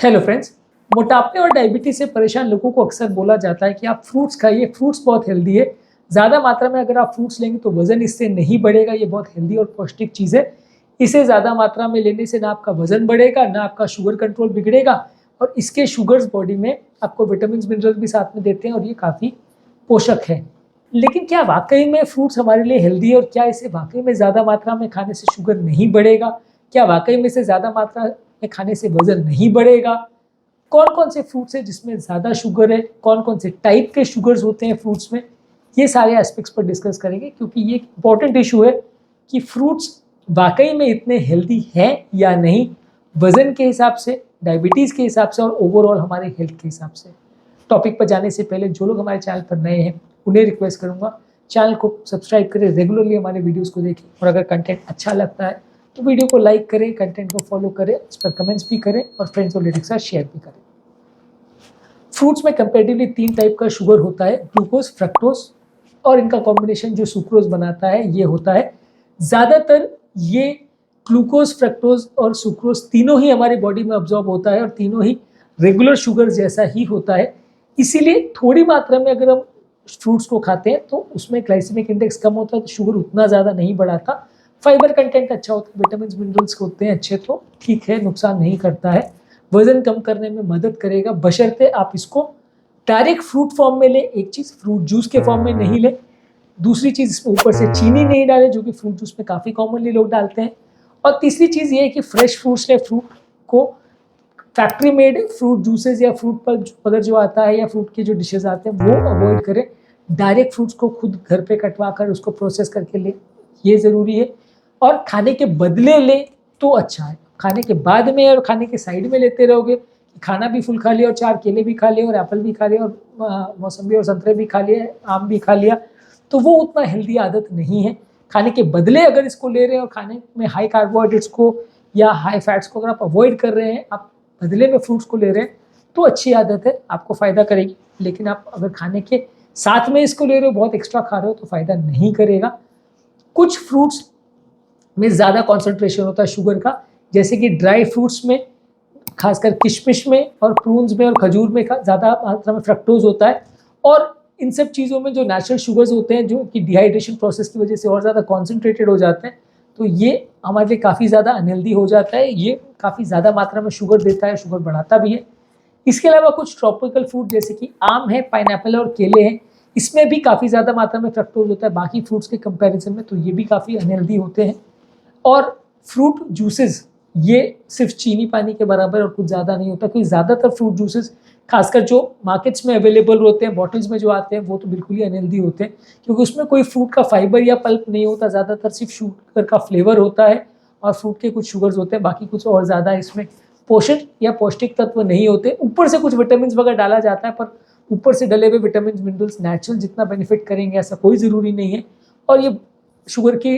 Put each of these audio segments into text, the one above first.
Hello friends, मोटापे और diabetes से परेशान लोगों को अक्सर बोला जाता है कि आप फ्रूट्स खाइए, फ्रूट्स बहुत हेल्दी है। ज़्यादा मात्रा में अगर आप फ्रूट्स लेंगे तो वजन इससे नहीं बढ़ेगा, ये बहुत हेल्दी और पौष्टिक चीज़ है। इसे ज़्यादा मात्रा में लेने से ना आपका वजन बढ़ेगा, ना आपका शुगर कंट्रोल बिगड़ेगा और इसके शुगर्स बॉडी में आपको विटामिन मिनरल भी साथ में देते हैं और ये काफ़ी पोषक है। लेकिन क्या वाकई में फ्रूट्स हमारे लिए हेल्दी है और क्या इसे वाकई में ज़्यादा मात्रा में खाने से शुगर नहीं बढ़ेगा? क्या वाकई में इसे ज़्यादा मात्रा में खाने से वजन नहीं बढ़ेगा? कौन-कौन से फ्रूट्स हैं जिसमें ज़्यादा शुगर है? कौन-कौन से टाइप के शुगर्स होते हैं फ्रूट्स में? ये सारे एस्पेक्ट्स पर डिस्कस करेंगे क्योंकि ये एक इम्पॉर्टेंट इशू है कि फ्रूट्स वाक़ई में इतने हेल्दी हैं या नहीं, वज़न के हिसाब से, डायबिटीज़ के हिसाब से और ओवरऑल हमारे हेल्थ के हिसाब से। टॉपिक पर जाने से पहले जो लोग हमारे चैनल पर नए हैं, उन्हें रिक्वेस्ट करूँगा चैनल को सब्सक्राइब करें, रेगुलरली हमारे वीडियोज़ को देखें और अगर कंटेंट अच्छा लगता है तो वीडियो को लाइक करें, कंटेंट को फॉलो करें, उस पर कमेंट्स भी करें और फ्रेंड्स और रिलेटिव के साथ शेयर भी करें। फ्रूट्स में कंपैरेटिवली 3 टाइप का शुगर होता है, ग्लूकोज, फ्रक्टोज और इनका कॉम्बिनेशन जो सुक्रोज बनाता है ये होता है। ज़्यादातर ये ग्लूकोज, फ्रक्टोज और सुक्रोज तीनों ही हमारी बॉडी में अब्जॉर्ब होता है और तीनों ही रेगुलर शुगर जैसा ही होता है। इसीलिए थोड़ी मात्रा में अगर हम फ्रूट्स को खाते हैं तो उसमें ग्लाइसेमिक इंडेक्स कम होता है तो शुगर उतना ज़्यादा नहीं बढ़ाता। फाइबर कंटेंट अच्छा होता है, विटामिन मिनरल्स होते हैं अच्छे तो ठीक है, नुकसान नहीं करता है, वजन कम करने में मदद करेगा बशर्ते आप इसको डायरेक्ट फ्रूट फॉर्म में लें। एक चीज़ फ्रूट जूस के फॉर्म में नहीं लें, दूसरी चीज़ इसमें ऊपर से चीनी नहीं डालें जो कि फ्रूट जूस में काफ़ी कॉमनली लोग डालते हैं और तीसरी चीज़ ये है कि फ्रेश फ्रूट्स ने फ्रूट को फैक्ट्री मेड फ्रूट जूसेस या फ्रूट पल्प जो आता है या फ्रूट के जो डिशेस आते हैं वो अवॉइड करें। डायरेक्ट फ्रूट्स को खुद घर पे कटवा कर उसको प्रोसेस करके ले, ये ज़रूरी है और खाने के बदले ले तो अच्छा है। खाने के बाद में और खाने के साइड में लेते रहोगे, खाना भी फुल खा लिया और 4 केले भी खा लिए और एप्पल भी खा लिया और मौसम्बी और संतरे भी खा लिए, आम भी खा लिया, तो वो उतना हेल्दी आदत नहीं है। खाने के बदले अगर इसको ले रहे हैं और खाने में हाई कार्बोहाइड्रेट्स को या हाई फैट्स को अगर आप अवॉइड कर रहे हैं, आप बदले में फ्रूट्स को ले रहे हैं तो अच्छी आदत है, आपको फ़ायदा करेगी। लेकिन आप अगर खाने के साथ में इसको ले रहे हो, बहुत एक्स्ट्रा खा रहे हो तो फ़ायदा नहीं करेगा। कुछ फ्रूट्स में ज़्यादा कॉन्सेंट्रेशन होता है शुगर का, जैसे कि ड्राई फ्रूट्स में, खासकर किशमिश में और प्रून्स में और खजूर में ज़्यादा मात्रा में फ्रक्टोज होता है और इन सब चीज़ों में जो नेचुरल शुगर्स होते हैं जो कि डिहाइड्रेशन प्रोसेस की वजह से और ज़्यादा कॉन्सेंट्रेटेड हो जाते हैं, तो ये हमारे लिए काफ़ी ज़्यादा अनहेल्दी हो जाता है। ये काफ़ी ज़्यादा मात्रा में शुगर देता है, शुगर बढ़ाता भी है। इसके अलावा कुछ ट्रॉपिकल फ्रूट जैसे कि आम है, पाइनएप्पल और केले हैं, इसमें भी काफ़ी ज़्यादा मात्रा में फ्रक्टोज होता है बाकी फ्रूट्स के कंपैरिजन में, तो ये भी काफ़ी अनहेल्दी होते हैं। और फ्रूट जूसेस ये सिर्फ चीनी पानी के बराबर और कुछ ज़्यादा नहीं होता, क्योंकि ज़्यादातर फ्रूट जूसेस खासकर जो मार्केट्स में अवेलेबल होते हैं, बॉटल्स में जो आते हैं, वो तो बिल्कुल ही अनहेल्दी होते हैं क्योंकि उसमें कोई फ्रूट का फाइबर या पल्प नहीं होता, ज़्यादातर सिर्फ शुगर का फ्लेवर होता है और फ्रूट के कुछ शुगर्स होते हैं, बाकी कुछ और ज़्यादा इसमें पोषण या पौष्टिक तत्व नहीं होते। ऊपर से कुछ विटामिन वगैरह डाला जाता है पर ऊपर से डले हुए विटामिन मिनरल्स नेचुरल जितना बेनिफिट करेंगे ऐसा कोई ज़रूरी नहीं है। और ये शुगर की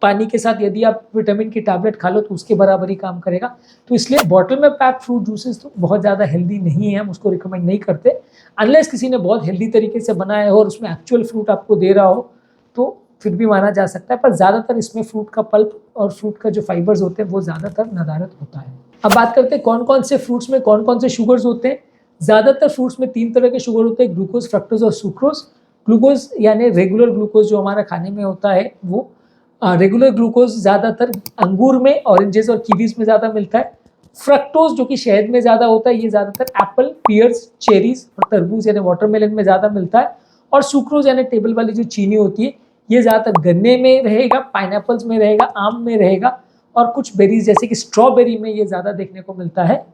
पानी के साथ यदि आप विटामिन की टैबलेट खा लो तो उसके बराबर ही काम करेगा, तो इसलिए बॉटल में पैक फ्रूट जूसेस तो बहुत ज़्यादा हेल्दी नहीं है, हम उसको रिकमेंड नहीं करते अनलेस किसी ने बहुत हेल्दी तरीके से बनाया हो और उसमें एक्चुअल फ्रूट आपको दे रहा हो तो फिर भी माना जा सकता है, पर ज़्यादातर इसमें फ्रूट का पल्प और फ्रूट का जो फाइबर्स होते हैं वो ज़्यादातर नदारत होता है। अब बात करते हैं कौन कौन से फ्रूट्स में कौन कौन से शुगर्स होते हैं। ज़्यादातर फ्रूट्स में 3 तरह के शुगर होते हैं, ग्लूकोज, फ्रक्टोज और सुक्रोज। ग्लूकोज यानी रेगुलर ग्लूकोज जो हमारा खाने में होता है वो रेगुलर ग्लूकोज ज़्यादातर अंगूर में, ऑरेंजेस और कीवीज में ज़्यादा मिलता है। फ्रक्टोज जो कि शहद में ज़्यादा होता है, ये ज़्यादातर एप्पल, पियर्स, चेरीज और तरबूज यानी वाटरमेलन में ज़्यादा मिलता है। और सुक्रोज यानी टेबल वाली जो चीनी होती है ये ज़्यादातर गन्ने में रहेगा, पाइनएप्पल्स में रहेगा, आम में रहेगा और कुछ बेरीज जैसे कि स्ट्रॉबेरी में ये ज़्यादा देखने को मिलता है।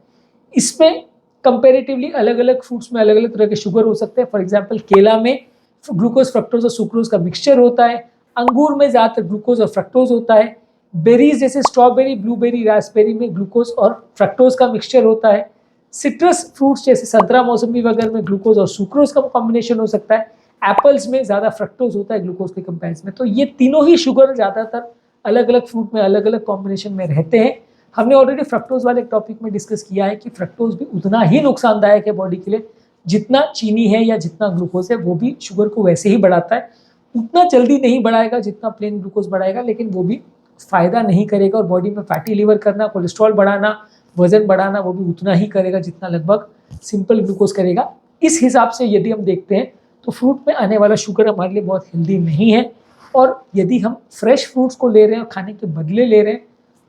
इसमें कंपेरेटिवली अलग अलग फ्रूट्स में अलग अलग तरह के शुगर हो सकते हैं। फॉर एग्जाम्पल केला में ग्लूकोज, फ्रक्टोज और सुक्रोज का मिक्सचर होता है, अंगूर में ज़्यादातर ग्लूकोज और फ्रक्टोज होता है, बेरीज जैसे स्ट्रॉबेरी, ब्लूबेरी, रास्पबेरी में ग्लूकोज और फ्रक्टोज का मिक्सचर होता है। सिट्रस फ्रूट्स जैसे संतरा, मौसम्बी वगैरह में ग्लूकोज और सुक्रोज का कॉम्बिनेशन हो सकता है। एप्पल्स में ज़्यादा फ्रक्टोज होता है ग्लूकोज के कंपेरिजन में। तो ये तीनों ही शुगर ज़्यादातर अलग अलग फ्रूट में अलग अलग कॉम्बिनेशन में रहते हैं। हमने ऑलरेडी फ्रक्टोज वाले टॉपिक में डिस्कस किया है कि फ्रक्टोज भी उतना ही नुकसानदायक है बॉडी के लिए जितना चीनी है या जितना ग्लूकोज है, वो भी शुगर को वैसे ही बढ़ाता है। उतना जल्दी नहीं बढ़ाएगा जितना प्लेन ग्लूकोज बढ़ाएगा, लेकिन वो भी फ़ायदा नहीं करेगा और बॉडी में फैटी लीवर करना, कोलेस्ट्रॉल बढ़ाना, वजन बढ़ाना वो भी उतना ही करेगा जितना लगभग सिंपल ग्लूकोज करेगा। इस हिसाब से यदि हम देखते हैं तो फ्रूट में आने वाला शुगर हमारे लिए बहुत हेल्दी नहीं है। और यदि हम फ्रेश फ्रूट्स को ले रहे हैं और खाने के बदले ले रहे हैं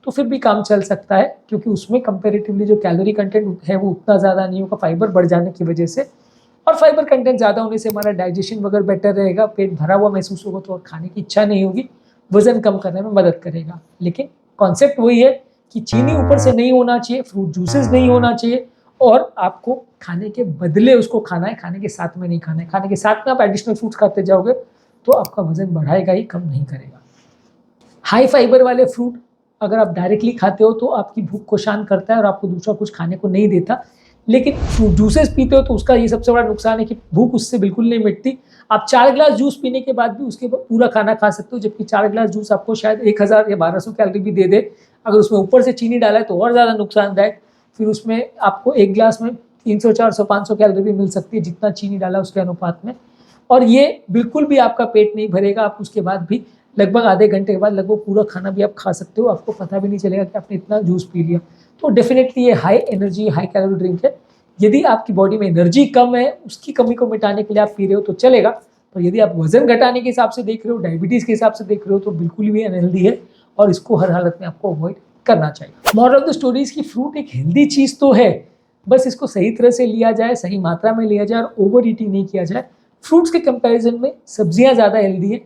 तो फिर भी काम चल सकता है, क्योंकि उसमें कंपेरेटिवली जो कैलोरी कंटेंट है वो उतना ज़्यादा नहीं होगा फाइबर बढ़ जाने की वजह से। और फाइबर कंटेंट ज़्यादा होने से हमारा डाइजेशन वगैरह बेटर रहेगा, पेट भरा हुआ महसूस होगा तो और खाने की इच्छा नहीं होगी, वजन कम करने में मदद करेगा। लेकिन कॉन्सेप्ट वही है कि चीनी ऊपर से नहीं होना चाहिए, फ्रूट जूसेस नहीं होना चाहिए, और आपको खाने के बदले उसको खाना है, खाने के साथ में नहीं खाना है। खाने के साथ में आप एडिशनल फ्रूट्स खाते जाओगे तो आपका वजन बढ़ाएगा ही, कम नहीं करेगा। हाई फाइबर वाले फ्रूट अगर आप डायरेक्टली खाते हो तो आपकी भूख को शांत करता है और आपको दूसरा कुछ खाने को नहीं देता। लेकिन फ्रूट जूसेस पीते हो तो उसका ये सबसे बड़ा नुकसान है कि भूख उससे बिल्कुल नहीं मिटती। आप 4 ग्लास जूस पीने के बाद भी उसके पूरा खाना खा सकते हो, जबकि 4 ग्लास जूस आपको शायद 1000 या 1200 कैलोरी भी दे दे। अगर उसमें ऊपर से चीनी डाला है तो और ज़्यादा नुकसानदायक। फिर उसमें आपको एक ग्लास में 300, 400, 500 कैलोरी भी मिल सकती है जितना चीनी डाला उसके अनुपात में, और ये बिल्कुल भी आपका पेट नहीं भरेगा। आप उसके बाद भी लगभग आधे घंटे के बाद लगभग पूरा खाना भी आप खा सकते हो, आपको पता भी नहीं चलेगा कि आपने इतना जूस पी लिया। तो डेफिनेटली ये high energy high calorie drink है। यदि आपकी बॉडी में एनर्जी कम है, उसकी कमी को मिटाने के लिए आप पी रहे हो तो चलेगा। पर यदि आप वजन घटाने के हिसाब से देख रहे हो, डायबिटीज़ के हिसाब से देख रहे हो, तो बिल्कुल भी अनहेल्दी है और इसको हर हालत में आपको अवॉइड करना चाहिए। Moral of the story is कि फ्रूट एक हेल्दी चीज़ तो है, बस इसको सही तरह से लिया जाए, सही मात्रा में लिया जाए और ओवर ईटिंग नहीं किया जाए। फ्रूट्स के कंपैरिजन में सब्जियां ज़्यादा हेल्दी है।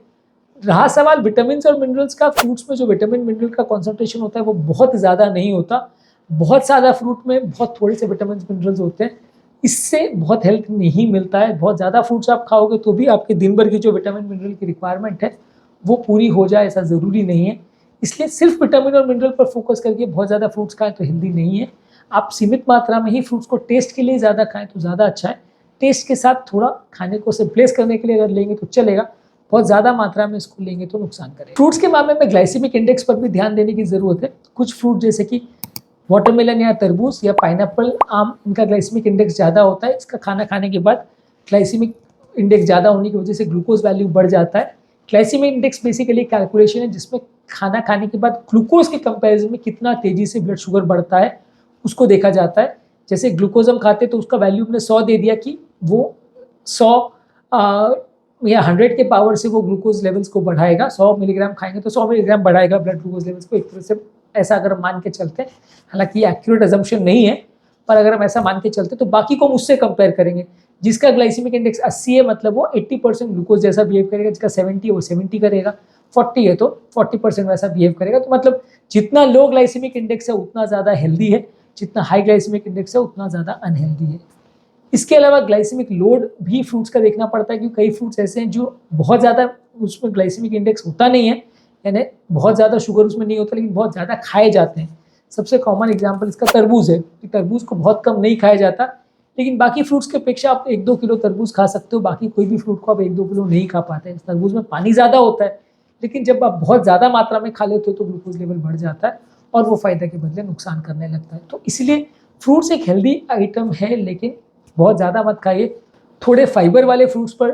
रहा सवाल विटामिन और मिनरल्स का, फ्रूट्स में जो विटामिन मिनरल का कॉन्सेंट्रेशन होता है वो बहुत ज़्यादा नहीं होता। बहुत ज़्यादा फ्रूट में बहुत थोड़े से विटामिन मिनरल्स होते हैं, इससे बहुत हेल्थ नहीं मिलता है। बहुत ज़्यादा फ्रूट्स आप खाओगे तो भी आपके दिन भर की जो विटामिन मिनरल की रिक्वायरमेंट है वो पूरी हो जाए, ऐसा ज़रूरी नहीं है। इसलिए सिर्फ विटामिन और मिनरल पर फोकस करके बहुत ज़्यादा फ्रूट्स खाएं तो हेल्दी नहीं है। आप सीमित मात्रा में ही फ्रूट्स को टेस्ट के लिए ज़्यादा खाएं तो ज़्यादा अच्छा है। टेस्ट के साथ थोड़ा खाने को रिप्लेस करने के लिए अगर लेंगे तो चलेगा, बहुत ज़्यादा मात्रा में इसको लेंगे तो नुकसान करेगा। फ्रूट्स के मामले में ग्लाइसेमिक इंडेक्स पर भी ध्यान देने की ज़रूरत है। कुछ फ्रूट जैसे कि वाटरमेलन या तरबूज या पाइनएप्पल, आम, इनका ग्लाइसेमिक इंडेक्स ज़्यादा होता है। इसका खाना खाने के बाद ग्लाइसेमिक इंडेक्स ज़्यादा होने की वजह से ग्लूकोज वैल्यू बढ़ जाता है। ग्लाइसेमिक इंडेक्स बेसिकली कैलकुलेशन है जिसमें खाना खाने के बाद ग्लूकोज के कंपैरिजन में कितना तेज़ी से ब्लड शुगर बढ़ता है उसको देखा जाता है। जैसे ग्लूकोज हम खाते तो उसका वैल्यू हमने 100 दे दिया कि वो 100 या 100 के पावर से वो ग्लूकोज लेवल्स को बढ़ाएगा। 100 मिलीग्राम खाएंगे तो 100 मिलीग्राम बढ़ाएगा ब्लड ग्लूकोज लेवल्स को, एक तरह से ऐसा अगर हम मान के चलते हैं। हालांकि ये एक्यूरेट अजम्पशन नहीं है, पर अगर हम ऐसा मान के चलते तो बाकी को हम उससे कंपेयर करेंगे। जिसका ग्लाइसेमिक इंडेक्स 80 है मतलब वो 80% ग्लूकोज जैसा बिहेव करेगा, जिसका 70 है वो 70 करेगा, 40 है तो 40% वैसा बिहेव करेगा। तो मतलब जितना लो ग्लाइसेमिक इंडेक्स है उतना ज़्यादा हेल्दी है, जितना हाई ग्लाइसेमिक इंडेक्स है उतना ज़्यादा अनहेल्दी है। इसके अलावा ग्लाइसेमिक लोड भी फ्रूट्स का देखना पड़ता है, क्योंकि कई फ्रूट्स ऐसे हैं जो बहुत ज़्यादा उसमें ग्लाइसेमिक इंडेक्स होता नहीं है, यानी बहुत ज़्यादा शुगर उसमें नहीं होता, लेकिन बहुत ज़्यादा खाए जाते हैं। सबसे कॉमन एग्जांपल इसका तरबूज है कि तरबूज को बहुत कम नहीं खाया जाता, लेकिन बाकी फ्रूट्स की अपेक्षा आप 1-2 किलो तरबूज खा सकते हो। बाकी कोई भी फ्रूट को आप 1-2 किलो नहीं खा पाते हैं। तरबूज में पानी ज़्यादा होता है, लेकिन जब आप बहुत ज़्यादा मात्रा में खा लेते हो तो ग्लूकोज लेवल बढ़ जाता है और वो फ़ायदा के बदले नुकसान करने लगता है। तो इसलिए फ्रूट्स एक हेल्दी आइटम है, लेकिन बहुत ज़्यादा मत खाइए। थोड़े फाइबर वाले फ्रूट्स पर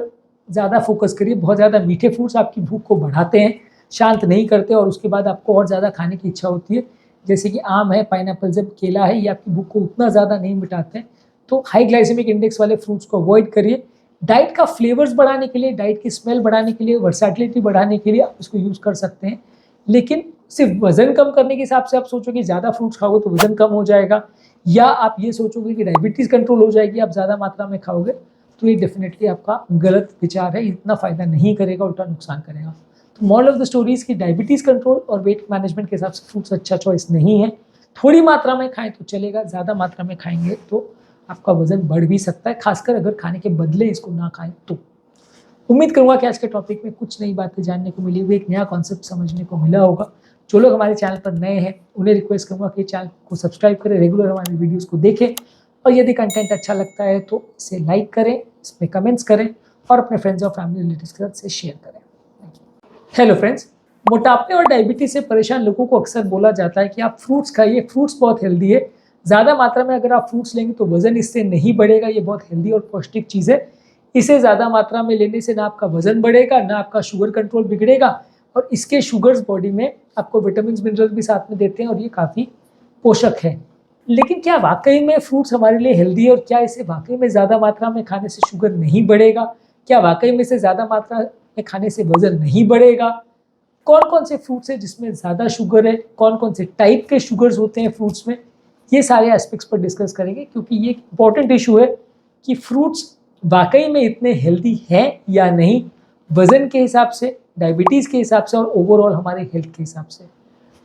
ज़्यादा फोकस करिए। बहुत ज़्यादा मीठे फ्रूट्स आपकी भूख को बढ़ाते हैं, शांत नहीं करते और उसके बाद आपको और ज़्यादा खाने की इच्छा होती है। जैसे कि आम है, पाइनएप्पल है, केला है, ये आपकी भूख को उतना ज़्यादा नहीं मिटाते हैं। तो हाई ग्लाइसेमिक इंडेक्स वाले फ्रूट्स को अवॉइड करिए। डाइट का फ्लेवर्स बढ़ाने के लिए, डाइट की स्मेल बढ़ाने के लिए, वर्सैटिलिटी बढ़ाने के लिए आप इसको यूज़ कर सकते हैं। लेकिन सिर्फ वज़न कम करने के हिसाब से आप सोचोगे ज़्यादा फ्रूट्स खाओगे तो वज़न कम हो जाएगा, या आप ये सोचोगे कि डायबिटीज़ कंट्रोल हो जाएगी आप ज़्यादा मात्रा में खाओगे, तो ये डेफिनेटली आपका गलत विचार है। इतना फ़ायदा नहीं करेगा, उल्टा नुकसान करेगा। तो moral of the story is कि डायबिटीज़ कंट्रोल और वेट मैनेजमेंट के हिसाब से फ्रूट्स अच्छा चॉइस नहीं है। थोड़ी मात्रा में खाएं तो चलेगा, ज़्यादा मात्रा में खाएंगे तो आपका वज़न बढ़ भी सकता है, खासकर अगर खाने के बदले इसको ना खाएं तो। उम्मीद करूँगा कि आज के टॉपिक में कुछ नई बातें जानने को मिली होगी, एक नया कॉन्सेप्ट समझने को मिला होगा। जो लोग हमारे चैनल पर नए हैं उन्हें रिक्वेस्ट करूँगा कि चैनल को सब्सक्राइब करें, रेगुलर हमारे वीडियोज़ को देखें, और यदि कंटेंट अच्छा लगता है तो इसे लाइक करें, इस पर कमेंट्स करें और अपने फ्रेंड्स और फैमिली रिलेटिव्स के साथ इसे शेयर करें। हेलो फ्रेंड्स, मोटापे और डायबिटीज से परेशान लोगों को अक्सर बोला जाता है कि आप फ्रूट्स खाइए, फ्रूट्स बहुत हेल्दी है। ज़्यादा मात्रा में अगर आप फ्रूट्स लेंगे तो वज़न इससे नहीं बढ़ेगा, ये बहुत हेल्दी और पौष्टिक चीज़ है। इसे ज़्यादा मात्रा में लेने से ना आपका वज़न बढ़ेगा, ना आपका शुगर कंट्रोल बिगड़ेगा, और इसके शुगर्स बॉडी में आपको विटामिन मिनरल्स भी साथ में देते हैं और ये काफ़ी पोषक है। लेकिन क्या वाकई में फ्रूट्स हमारे लिए हेल्दी है और क्या इसे वाकई में ज़्यादा मात्रा में खाने से शुगर नहीं बढ़ेगा? क्या वाकई में इसे ज़्यादा मात्रा में खाने से वजन नहीं बढ़ेगा? कौन कौन से फ्रूट्स हैं जिसमें ज़्यादा शुगर है, कौन कौन से टाइप के शुगर्स होते हैं फ्रूट्स में, ये सारे एस्पेक्ट्स पर डिस्कस करेंगे, क्योंकि ये एक इंपॉर्टेंट इशू है कि फ्रूट्स वाकई में इतने हेल्दी हैं या नहीं, वजन के हिसाब से, डायबिटीज़ के हिसाब से और ओवरऑल हमारे हेल्थ के हिसाब से।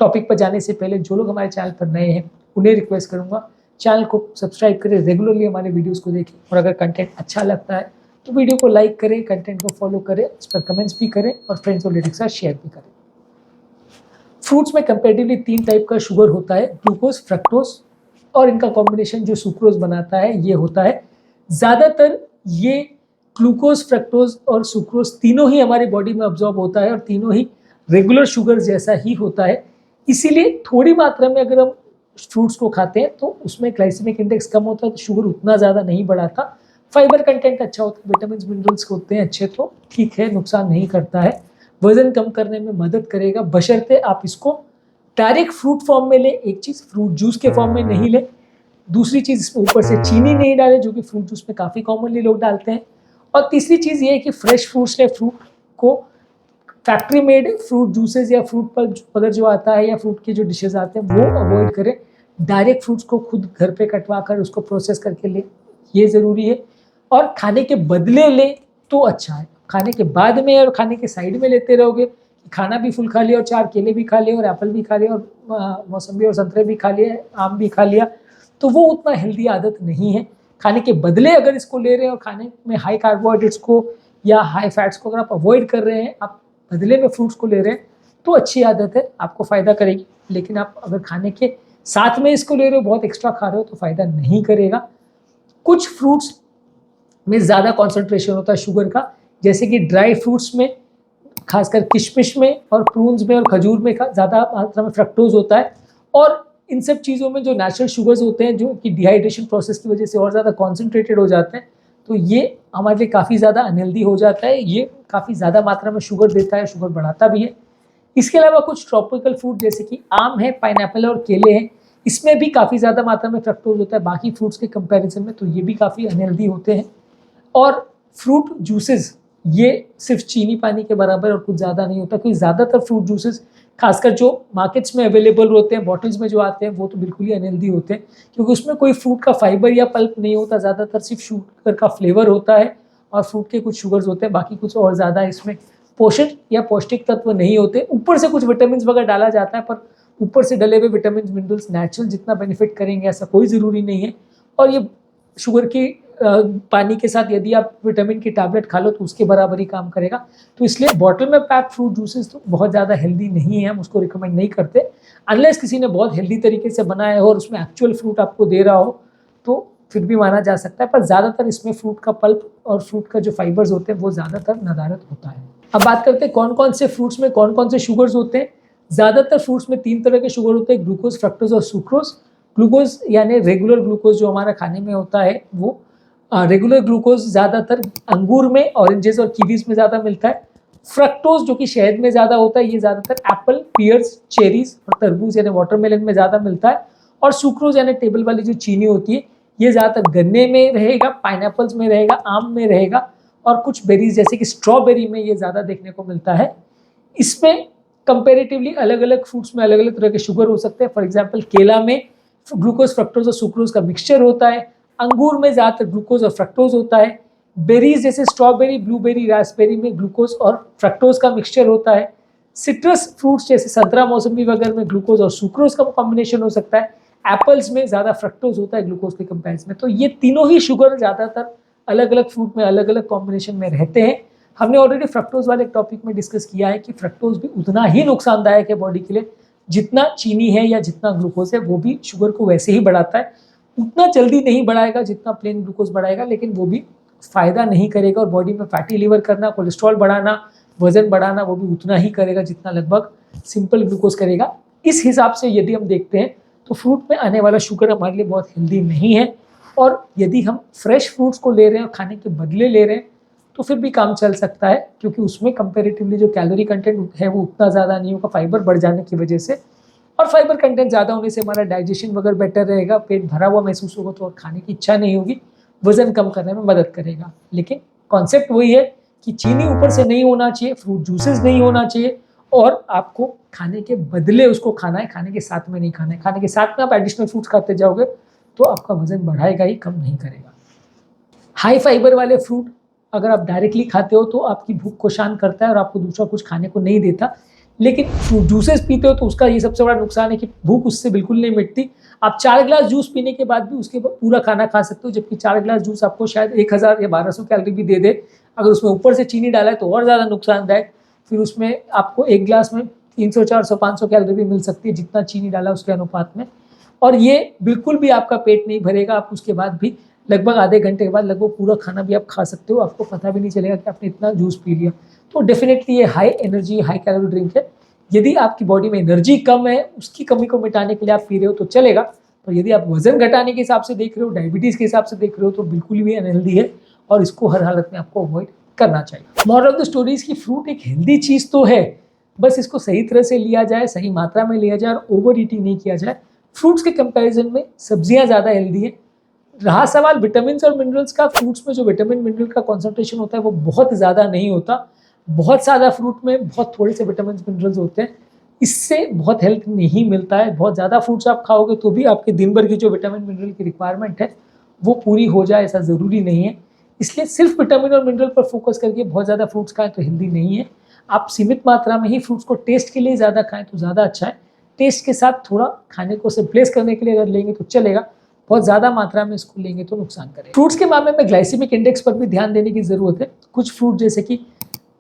टॉपिक पर जाने से पहले जो लोग हमारे चैनल पर नए हैं उन्हें रिक्वेस्ट करूंगा चैनल को सब्सक्राइब करें, रेगुलरली हमारे वीडियोस को देखें और अगर कंटेंट अच्छा लगता है तो वीडियो को लाइक करें, कंटेंट को फॉलो करें, उस पर कमेंट्स भी करें और फ्रेंड्स और रिलेटिव के साथ शेयर भी करें। फ्रूट्स में कंपेरेटिवली 3 टाइप का शुगर होता है, ग्लूकोज, फ्रक्टोज और इनका कॉम्बिनेशन जो सुक्रोज बनाता है ये होता है। ज़्यादातर ये ग्लूकोज, फ्रक्टोज और सुक्रोज तीनों ही हमारी बॉडी में अब्जॉर्ब होता है और तीनों ही रेगुलर शुगर जैसा ही होता है। इसीलिए थोड़ी मात्रा में अगर हम फ्रूट्स को खाते हैं तो उसमें ग्लाइसेमिक इंडेक्स कम होता है, तो शुगर उतना ज़्यादा नहीं बढ़ाता। फाइबर कंटेंट अच्छा होता है, विटामिन मिनरल्स होते हैं अच्छे, तो ठीक है, नुकसान नहीं करता है, वजन कम करने में मदद करेगा, बशर्ते आप इसको डायरेक्ट फ्रूट फॉर्म में ले। एक चीज़, फ्रूट जूस के फॉर्म में नहीं ले। दूसरी चीज़, इसमें ऊपर से चीनी नहीं डाले, जो कि फ्रूट जूस में काफ़ी कॉमनली लोग डालते हैं। और तीसरी चीज़ ये है कि फ्रेश फ्रूट्स ले, फ्रूट को फैक्ट्री मेड फ्रूट जूसेस या फ्रूट पल्प अगर जो आता है या फ्रूट के जो डिशेज आते हैं वो अवॉइड करें। डायरेक्ट फ्रूट्स को खुद घर पे कटवा कर उसको प्रोसेस करके ले, ये ज़रूरी है। और खाने के बदले ले तो अच्छा है। खाने के बाद में और खाने के साइड में लेते रहोगे, खाना भी फुल खा लिया और 4 केले भी खा लिए और एप्पल भी खा लिया और मौसम्बी और संतरे भी खा लिए, आम भी खा लिया, तो वो उतना हेल्दी आदत नहीं है। खाने के बदले अगर इसको ले रहे हैं और खाने में हाई कार्बोहाइड्रेट्स को या हाई फैट्स को अगर आप अवॉइड कर रहे हैं, आप बदले में फ्रूट्स को ले रहे हैं, तो अच्छी आदत है, आपको फ़ायदा करेगी। लेकिन आप अगर खाने के साथ में इसको ले रहे हो, बहुत एक्स्ट्रा खा रहे हो, तो फ़ायदा नहीं करेगा। कुछ फ्रूट्स में ज़्यादा कॉन्सेंट्रेशन होता है शुगर का, जैसे कि ड्राई फ्रूट्स में, खासकर किशमिश में और प्रून्स में और खजूर में ज़्यादा मात्रा में फ्रक्टोज होता है। और इन सब चीज़ों में जो नेचुरल शुगर्स होते हैं, जो कि डिहाइड्रेशन प्रोसेस की वजह से और ज़्यादा कॉन्सेंट्रेटेड हो जाते हैं, तो ये हमारे लिए काफ़ी ज़्यादा अनहेल्दी हो जाता है। ये काफ़ी ज़्यादा मात्रा में शुगर देता है, शुगर बढ़ाता भी है। इसके अलावा कुछ ट्रॉपिकल फ्रूट जैसे कि आम है, पाइनएप्पल और केले हैं, इसमें भी काफ़ी ज़्यादा मात्रा में फ्रक्टोज होता है बाकी फ्रूट्स के कंपैरिजन में, तो ये भी काफ़ी अनहेल्दी होते हैं। और फ्रूट जूसेस, ये सिर्फ चीनी पानी के बराबर और कुछ ज़्यादा नहीं होता, क्योंकि ज़्यादातर फ्रूट जूसेस खासकर जो मार्केट्स में अवेलेबल होते हैं, बॉटल्स में जो आते हैं, वो तो बिल्कुल ही अनहेल्दी होते हैं, क्योंकि उसमें कोई फ्रूट का फाइबर या पल्प नहीं होता, ज़्यादातर सिर्फ शुगर का फ्लेवर होता है और फ्रूट के कुछ शुगर्स होते हैं, बाकी कुछ और ज़्यादा इसमें पोषक या पौष्टिक तत्व नहीं होते। ऊपर से कुछ विटामिन वगैरह डाला जाता है, पर ऊपर से डले हुए विटामिन मिनरल्स नेचुरल जितना बेनिफिट करेंगे ऐसा कोई ज़रूरी नहीं है। और ये शुगर की पानी के साथ यदि आप विटामिन की टैबलेट खा लो तो उसके बराबर ही काम करेगा। तो इसलिए बॉटल में पैक फ्रूट जूसेस तो बहुत ज़्यादा हेल्दी नहीं है, हम उसको रिकमेंड नहीं करते। अनलेस किसी ने बहुत हेल्दी तरीके से बनाया हो और उसमें एक्चुअल फ्रूट आपको दे रहा हो, तो फिर भी माना जा सकता है, पर ज़्यादातर इसमें फ्रूट का पल्प और फ्रूट का जो फाइबर्स होते हैं वो ज़्यादातर नदारत होता है। अब बात करते हैं कौन कौन से फ्रूट्स में कौन कौन से शुगर्स होते हैं। ज़्यादातर फ्रूट्स में 3 तरह के शुगर होते हैं, ग्लूकोज, फ्रक्टोज और सुक्रोज। ग्लूकोज यानी रेगुलर ग्लूकोज जो हमारा खाने में होता है, वो रेगुलर ग्लूकोज ज़्यादातर अंगूर में, ऑरेंजेस और कीवीज में ज़्यादा मिलता है। फ्रक्टोज जो कि शहद में ज़्यादा होता है, ये ज़्यादातर एप्पल, पियर्स, चेरीज और तरबूज यानी वाटरमेलन में ज़्यादा मिलता है। और सुक्रोज यानी टेबल वाली जो चीनी होती है, ये ज़्यादातर गन्ने में रहेगा, पाइनएप्पल्स में रहेगा, आम में रहेगा और कुछ बेरीज जैसे कि स्ट्रॉबेरी में ये ज़्यादा देखने को मिलता है। इसमें कंपेरेटिवली अलग अलग फ्रूट्स में अलग अलग तरह के शुगर हो सकते हैं। फॉर एग्जाम्पल केला में ग्लूकोज, फ्रक्टोज और सुक्रोज का मिक्सचर होता है। अंगूर में ज़्यादातर ग्लूकोज और फ्रक्टोज होता है। बेरीज जैसे स्ट्रॉबेरी, ब्लूबेरी, रास्पबेरी में ग्लूकोज और फ्रक्टोज का मिक्सचर होता है। सिट्रस फ्रूट्स जैसे संतरा, मौसम्बी वगैरह में ग्लूकोज और सुक्रोज का कॉम्बिनेशन हो सकता है। एप्पल्स में ज़्यादा फ्रक्टोज होता है ग्लूकोज के कंपेरिजन में। तो ये तीनों ही शुगर ज़्यादातर अलग अलग फ्रूट में अलग अलग कॉम्बिनेशन में रहते हैं। हमने ऑलरेडी फ्रक्टोज वाले टॉपिक में डिस्कस किया है कि फ्रक्टोज भी उतना ही नुकसानदायक है बॉडी के लिए जितना चीनी है या जितना ग्लूकोज है, वो भी शुगर को वैसे ही बढ़ाता है। उतना जल्दी नहीं बढ़ाएगा जितना प्लेन ग्लूकोज बढ़ाएगा, लेकिन वो भी फ़ायदा नहीं करेगा और बॉडी में फैटी लिवर करना, कोलेस्ट्रॉल बढ़ाना, वजन बढ़ाना, वो भी उतना ही करेगा जितना लगभग सिंपल ग्लूकोज करेगा। इस हिसाब से यदि हम देखते हैं तो फ्रूट में आने वाला शुगर हमारे लिए बहुत हेल्दी नहीं है। और यदि हम फ्रेश फ्रूट्स को ले रहे हैं और खाने के बदले ले रहे हैं तो फिर भी काम चल सकता है, क्योंकि उसमें कंपेरेटिवली जो कैलोरी कंटेंट है वो उतना ज़्यादा नहीं होगा फाइबर बढ़ जाने की वजह से। और फाइबर कंटेंट ज़्यादा होने से हमारा डाइजेशन वगैरह बेटर रहेगा, पेट भरा हुआ महसूस होगा तो और खाने की इच्छा नहीं होगी, वजन कम करने में मदद करेगा। लेकिन कॉन्सेप्ट वही है कि चीनी ऊपर से नहीं होना चाहिए, फ्रूट जूसेस नहीं होना चाहिए, और आपको खाने के बदले उसको खाना है, खाने के साथ में नहीं खाना है। खाने के साथ में आप एडिशनल फ्रूट्स खाते जाओगे तो आपका वजन बढ़ाएगा ही, कम नहीं करेगा। हाई फाइबर वाले फ्रूट अगर आप डायरेक्टली खाते हो तो आपकी भूख को शांत करता है और आपको दूसरा कुछ खाने को नहीं देता। लेकिन फ्रूट जूसेस पीते हो तो उसका ये सबसे बड़ा नुकसान है कि भूख उससे बिल्कुल नहीं मिटती। आप 4 ग्लास जूस पीने के बाद भी उसके पूरा खाना खा सकते हो, जबकि 4 ग्लास जूस आपको शायद 1000 या 1200 कैलोरी भी दे दे। अगर उसमें ऊपर से चीनी डाला है तो और ज़्यादा नुकसानदायक। फिर उसमें आपको एक ग्लास में 300, 400, 500 कैलोरी भी मिल सकती है, जितना चीनी डाला उसके अनुपात में। और ये बिल्कुल भी आपका पेट नहीं भरेगा। आप उसके बाद भी लगभग आधे घंटे के बाद लगभग पूरा खाना भी आप खा सकते हो, आपको पता भी नहीं चलेगा कि आपने इतना जूस पी लिया। तो डेफिनेटली ये high energy, high calorie drink है। यदि आपकी बॉडी में एनर्जी कम है, उसकी कमी को मिटाने के लिए आप पी रहे हो तो चलेगा। पर यदि आप वजन घटाने के हिसाब से देख रहे हो, डायबिटीज़ के हिसाब से देख रहे हो, तो बिल्कुल भी अनहेल्दी है और इसको हर हालत में आपको अवॉइड करना चाहिए। Moral of the story is कि फ्रूट एक हेल्दी चीज़ तो है, बस इसको सही तरह से लिया जाए, सही मात्रा में लिया जाए और ओवर ईटिंग नहीं किया जाए। फ्रूट्स के कंपैरिजन में सब्जियां ज़्यादा हेल्दी है। रहा सवाल विटामिन और मिनरल्स का, फ्रूट्स में जो विटामिन मिनरल का कॉन्सेंट्रेशन होता है वो बहुत ज़्यादा नहीं होता। बहुत ज़्यादा फ्रूट में बहुत थोड़े से विटामिन मिनरल्स होते हैं, इससे बहुत हेल्थ नहीं मिलता है। बहुत ज़्यादा फ्रूट्स आप खाओगे तो भी आपके दिन भर की जो विटामिन मिनरल की रिक्वायरमेंट है वो पूरी हो जाए, ऐसा ज़रूरी नहीं है। इसलिए सिर्फ विटामिन और मिनरल पर फोकस करके बहुत ज़्यादा फ्रूट्स खाएं तो हेल्दी नहीं है। आप सीमित मात्रा में ही फ्रूट्स को टेस्ट के लिए ज़्यादा खाएं तो ज़्यादा अच्छा है। टेस्ट के साथ थोड़ा खाने को रिप्लेस करने के लिए अगर लेंगे तो चलेगा, बहुत ज़्यादा मात्रा में इसको लेंगे तो नुकसान करेगा। फ्रूट्स के मामले में ग्लाइसेमिक इंडेक्स पर भी ध्यान देने की ज़रूरत है। कुछ फ्रूट जैसे कि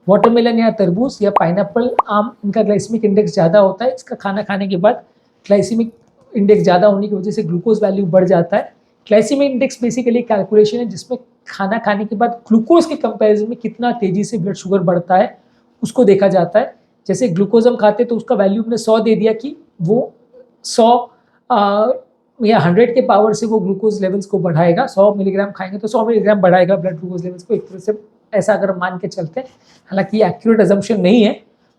वाटरमेलन या तरबूज या पाइनएप्पल, आम, इनका ग्लाइसेमिक इंडेक्स ज़्यादा होता है। इसका खाना खाने के बाद ग्लाइसेमिक इंडेक्स ज़्यादा होने की वजह से ग्लूकोज वैल्यू बढ़ जाता है। ग्लाइसेमिक इंडेक्स बेसिकली कैलकुलेशन है जिसमें खाना खाने के बाद ग्लूकोज के कंपैरिजन में कितना तेज़ी से ब्लड शुगर बढ़ता है उसको देखा जाता है। जैसे ग्लूकोज हम खाते तो उसका वैल्यू हमने 100 दे दिया कि वो 100 या 100 के पावर से वो ग्लूकोज लेवल्स को बढ़ाएगा। 100 मिलीग्राम खाएंगे तो 100 मिलीग्राम बढ़ाएगा ब्लड ग्लूकोज लेवल्स को, एक तरह से ऐसा अगर हम मान के चलते हैं। हालांकि ये एक्यूरेट अजम्पशन नहीं है,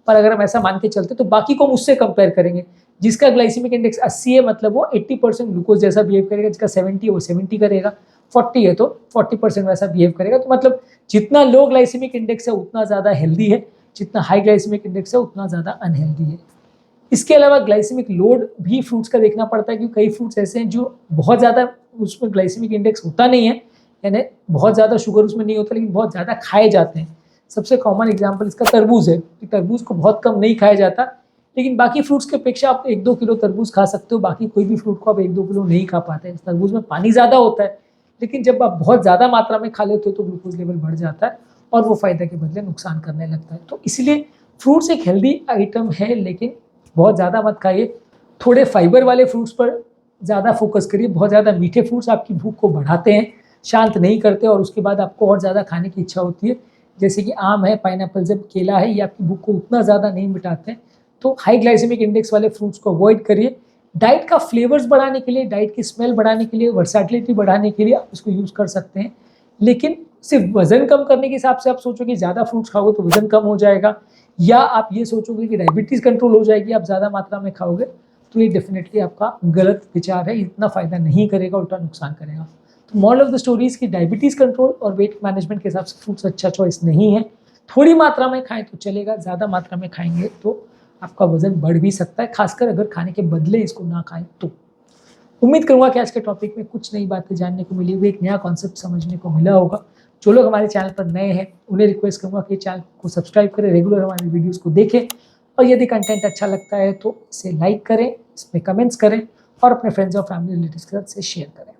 पर अगर हम ऐसा मान के चलते तो बाकी को हम उससे कंपेयर करेंगे। जिसका ग्लाइसेमिक इंडेक्स 80 है मतलब वो 80% ग्लूकोज जैसा बिहेव करेगा, जिसका 70 है वो 70 करेगा, 40 है तो 40% वैसा बिहेव करेगा। तो मतलब जितना लो ग्लाइसेमिक इंडेक्स है उतना ज़्यादा हेल्दी है, जितना हाई ग्लाइसेमिक इंडेक्स है उतना ज़्यादा अनहेल्दी है। इसके अलावा ग्लाइसेमिक लोड भी फ्रूट्स का देखना पड़ता है, क्योंकि कई फ्रूट्स ऐसे हैं जो बहुत ज़्यादा उसमें ग्लाइसेमिक इंडेक्स होता नहीं है, यानी बहुत ज़्यादा शुगर उसमें नहीं होता, लेकिन बहुत ज़्यादा खाए जाते हैं। सबसे कॉमन एग्जांपल इसका तरबूज है कि तरबूज को बहुत कम नहीं खाया जाता, लेकिन बाकी फ्रूट्स की अपेक्षा आप 1-2 किलो तरबूज खा सकते हो। बाकी कोई भी फ्रूट को आप 1-2 किलो नहीं खा पाते। तरबूज में पानी ज़्यादा होता है, लेकिन जब आप बहुत ज़्यादा मात्रा में खा लेते हो तो ग्लूकोज लेवल बढ़ जाता है और वो फ़ायदा के बदले नुकसान करने लगता है। तो इसलिए फ्रूट्स एक हेल्दी आइटम है, लेकिन बहुत ज़्यादा मत खाइए। थोड़े फाइबर वाले फ्रूट्स पर ज़्यादा फोकस करिए। बहुत ज़्यादा मीठे फ्रूट्स आपकी भूख को बढ़ाते हैं, शांत नहीं करते और उसके बाद आपको और ज़्यादा खाने की इच्छा होती है। जैसे कि आम है, पाइनएप्पल है, केला है, ये आपकी भूख को उतना ज़्यादा नहीं मिटाते हैं। तो हाई ग्लाइसेमिक इंडेक्स वाले फ्रूट्स को अवॉइड करिए। डाइट का फ्लेवर्स बढ़ाने के लिए, डाइट की स्मेल बढ़ाने के लिए, वर्सैटिलिटी बढ़ाने के लिए आप इसको यूज़ कर सकते हैं। लेकिन सिर्फ वजन कम करने के हिसाब से आप सोचो कि ज़्यादा फ्रूट्स खाओगे तो वजन कम हो जाएगा, या आप ये सोचोगे कि डायबिटीज़ कंट्रोल हो जाएगी आप ज़्यादा मात्रा में खाओगे, तो ये डेफिनेटली आपका गलत विचार है। इतना फ़ायदा नहीं करेगा, उल्टा नुकसान करेगा। तो moral of the story is कि डायबिटीज़ कंट्रोल और वेट मैनेजमेंट के हिसाब से फ्रूट्स अच्छा चॉइस नहीं है। थोड़ी मात्रा में खाएं तो चलेगा, ज़्यादा मात्रा में खाएंगे तो आपका वजन बढ़ भी सकता है, खासकर अगर खाने के बदले इसको ना खाएं तो। उम्मीद करूंगा कि आज के टॉपिक में कुछ नई बातें जानने को मिली होगी, एक नया कॉन्सेप्ट समझने को मिला होगा। जो लोग हमारे चैनल पर नए हैं उन्हें रिक्वेस्ट करूंगा कि चैनल को सब्सक्राइब करें, रेगुलर हमारे वीडियोस को देखें, और यदि कंटेंट अच्छा लगता है तो इसे लाइक करें, इसमें कमेंट्स करें और अपने फ्रेंड्स और फैमिली रिलेटिव्स के साथ से शेयर करें।